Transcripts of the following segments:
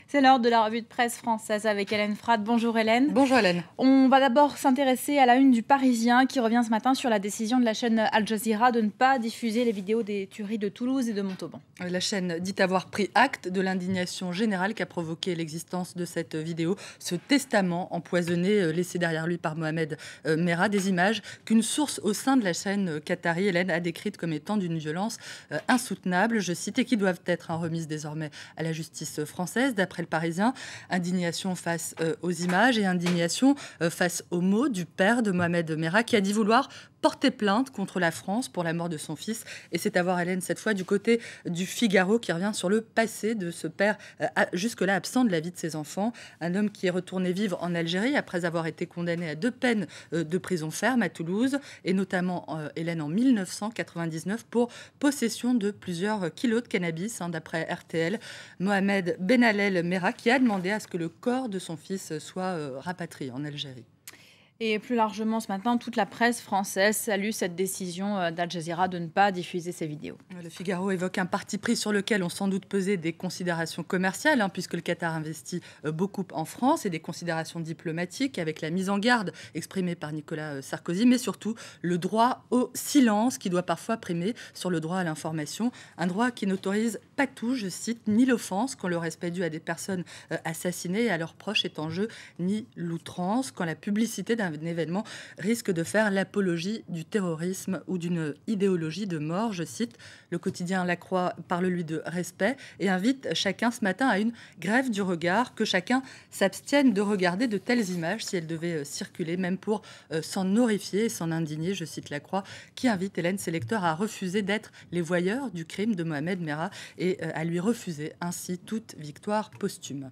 C'est l'heure de la revue de presse française avec Hélène Frade. Bonjour Hélène. Bonjour Hélène. On va d'abord s'intéresser à la une du Parisien qui revient ce matin sur la décision de la chaîne Al Jazeera de ne pas diffuser les vidéos des tueries de Toulouse et de Montauban. La chaîne dit avoir pris acte de l'indignation générale qu'a provoqué l'existence de cette vidéo. Ce testament empoisonné laissé derrière lui par Mohamed Merah, des images qu'une source au sein de la chaîne qatari, Hélène, a décrites comme étant d'une violence insoutenable, je cite, et qui doivent être remises désormais à la justice française. D'après le Parisien, indignation face aux images et indignation face aux mots du père de Mohamed Merah qui a dit vouloir porter plainte contre la France pour la mort de son fils. Et c'est à voir, Hélène, cette fois du côté du Figaro qui revient sur le passé de ce père jusque-là absent de la vie de ses enfants. Un homme qui est retourné vivre en Algérie après avoir été condamné à 2 peines de prison ferme à Toulouse et notamment, Hélène, en 1999 pour possession de plusieurs kilos de cannabis, d'après RTL. Mohamed Benallel Merah qui a demandé à ce que le corps de son fils soit rapatrié en Algérie. Et plus largement ce matin, toute la presse française salue cette décision d'Al Jazeera de ne pas diffuser ces vidéos. Le Figaro évoque un parti pris sur lequel ont sans doute pesé des considérations commerciales, puisque le Qatar investit beaucoup en France, et des considérations diplomatiques avec la mise en garde exprimée par Nicolas Sarkozy, mais surtout le droit au silence qui doit parfois primer sur le droit à l'information. Un droit qui n'autorise pas tout, je cite, ni l'offense quand le respect dû à des personnes assassinées et à leurs proches est en jeu, ni l'outrance quand la publicité d'un événement risque de faire l'apologie du terrorisme ou d'une idéologie de mort. Je cite, le quotidien La Croix parle lui de respect et invite chacun ce matin à une grève du regard, que chacun s'abstienne de regarder de telles images si elles devaient circuler, même pour s'en horrifier et s'en indigner. Je cite La Croix qui invite, Hélène, ses lecteurs à refuser d'être les voyeurs du crime de Mohamed Merah et à lui refuser ainsi toute victoire posthume.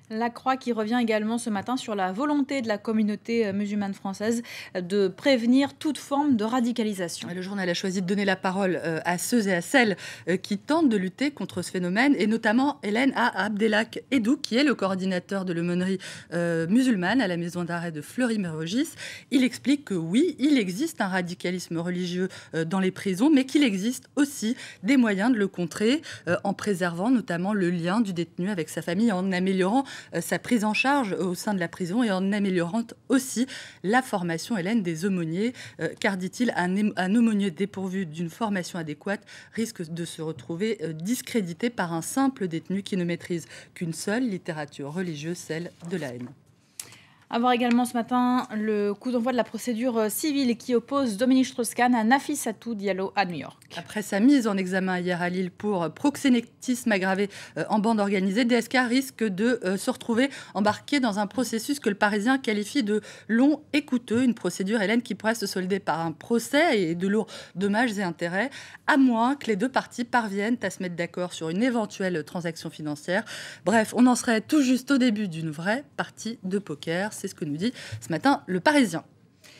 La Croix qui revient également ce matin sur la volonté de la communauté musulmane française de prévenir toute forme de radicalisation. Le journal a choisi de donner la parole à ceux et à celles qui tentent de lutter contre ce phénomène, et notamment, Hélène, à Abdelhak Edou, qui est le coordinateur de l'aumônerie musulmane à la maison d'arrêt de Fleury-Mérogis. Il explique que oui, il existe un radicalisme religieux dans les prisons, mais qu'il existe aussi des moyens de le contrer en préservant notamment le lien du détenu avec sa famille, en améliorant sa prise en charge au sein de la prison et en améliorant aussi la formation, Hélène, des aumôniers, car, dit-il, un aumônier dépourvu d'une formation adéquate risque de se retrouver discrédité par un simple détenu qui ne maîtrise qu'une seule littérature religieuse, celle de la haine. À voir également ce matin le coup d'envoi de la procédure civile qui oppose Dominique Strauss-Kahn à Nafissatou Diallo à New York. Après sa mise en examen hier à Lille pour proxénétisme aggravé en bande organisée, DSK risque de se retrouver embarqué dans un processus que le Parisien qualifie de long et coûteux. Une procédure, Hélène, qui pourrait se solder par un procès et de lourds dommages et intérêts, à moins que les deux parties parviennent à se mettre d'accord sur une éventuelle transaction financière. Bref, on en serait tout juste au début d'une vraie partie de poker. C'est ce que nous dit ce matin le Parisien.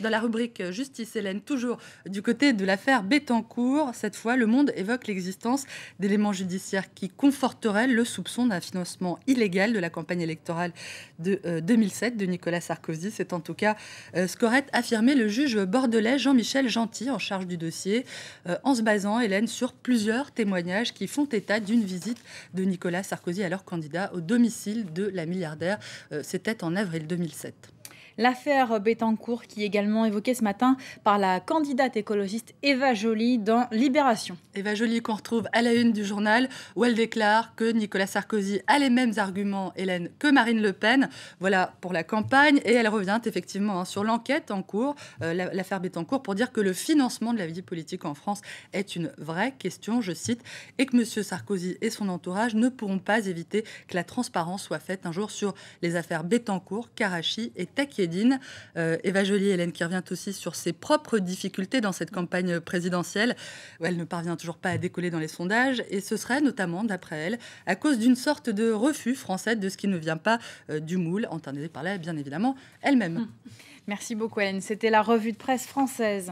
Dans la rubrique Justice, Hélène, toujours du côté de l'affaire Bettencourt, cette fois, Le Monde évoque l'existence d'éléments judiciaires qui conforteraient le soupçon d'un financement illégal de la campagne électorale de 2007 de Nicolas Sarkozy. C'est en tout cas ce qu'aurait affirmé le juge bordelais Jean-Michel Gentil en charge du dossier, en se basant, Hélène, sur plusieurs témoignages qui font état d'une visite de Nicolas Sarkozy, alors candidat, au domicile de la milliardaire. C'était en avril 2007. L'affaire Bettencourt qui est également évoquée ce matin par la candidate écologiste Eva Joly dans Libération. Eva Joly qu'on retrouve à la une du journal où elle déclare que Nicolas Sarkozy a les mêmes arguments, Hélène, que Marine Le Pen. Voilà pour la campagne, et elle revient effectivement sur l'enquête en cours, l'affaire Bettencourt, pour dire que le financement de la vie politique en France est une vraie question, je cite, et que M. Sarkozy et son entourage ne pourront pas éviter que la transparence soit faite un jour sur les affaires Bettencourt, Karachi et Takiedine. Eva Joly, Hélène, qui revient aussi sur ses propres difficultés dans cette campagne présidentielle, où elle ne parvient toujours pas à décoller dans les sondages, et ce serait notamment, d'après elle, à cause d'une sorte de refus français de ce qui ne vient pas du moule, entendez par là, bien évidemment, elle-même. Merci beaucoup, Hélène. C'était la revue de presse française.